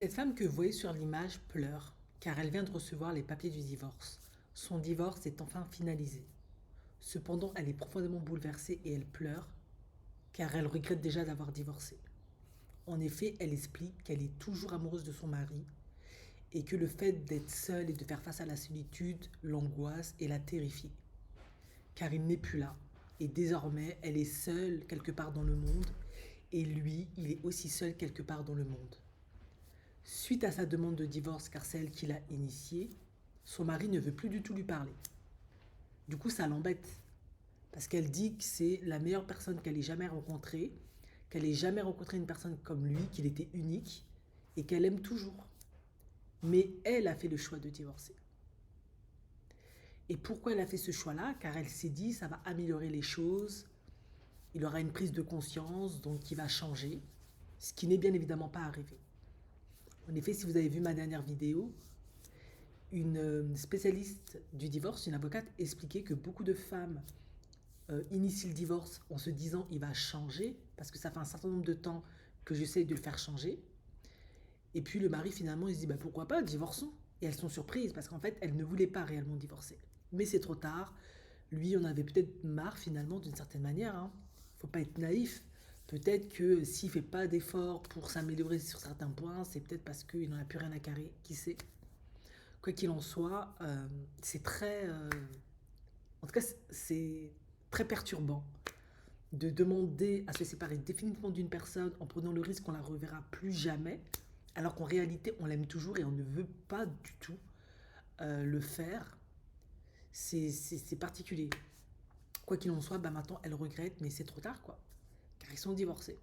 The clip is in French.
Cette femme que vous voyez sur l'image pleure car elle vient de recevoir les papiers du divorce. Son divorce est enfin finalisé. Cependant, elle est profondément bouleversée et elle pleure car elle regrette déjà d'avoir divorcé. En effet, elle explique qu'elle est toujours amoureuse de son mari et que le fait d'être seule et de faire face à la solitude l'angoisse et la terrifie. Car il n'est plus là. Et désormais, elle est seule quelque part dans le monde et lui, il est aussi seul quelque part dans le monde. Suite à sa demande de divorce, car c'est elle qui l'a initiée, son mari ne veut plus du tout lui parler. Du coup, ça l'embête. Parce qu'elle dit que c'est la meilleure personne qu'elle ait jamais rencontrée, qu'elle ait jamais rencontré une personne comme lui, qu'il était unique et qu'elle aime toujours. Mais elle a fait le choix de divorcer. Et pourquoi elle a fait ce choix-là? Car elle s'est dit, ça va améliorer les choses, il aura une prise de conscience, donc il va changer, ce qui n'est bien évidemment pas arrivé. En effet, si vous avez vu ma dernière vidéo, une spécialiste du divorce, une avocate, expliquait que beaucoup de femmes initient le divorce en se disant il va changer, parce que ça fait un certain nombre de temps que j'essaye de le faire changer. Et puis le mari finalement il se dit bah, pourquoi pas, divorçons. Et elles sont surprises parce qu'en fait elles ne voulaient pas réellement divorcer. Mais c'est trop tard. Lui en avait peut-être marre finalement d'une certaine manière. Hein. Faut pas être naïf. Peut-être que s'il fait pas d'efforts pour s'améliorer sur certains points, c'est peut-être parce qu'il n'en a plus rien à carrer. Qui sait? Quoi qu'il en soit, c'est très... en tout cas, c'est très perturbant de demander à se séparer définitivement d'une personne en prenant le risque qu'on la reverra plus jamais, alors qu'en réalité, on l'aime toujours et on ne veut pas du tout le faire. C'est particulier. Quoi qu'il en soit, bah maintenant, elle regrette, mais c'est trop tard, quoi. Car ils sont divorcés.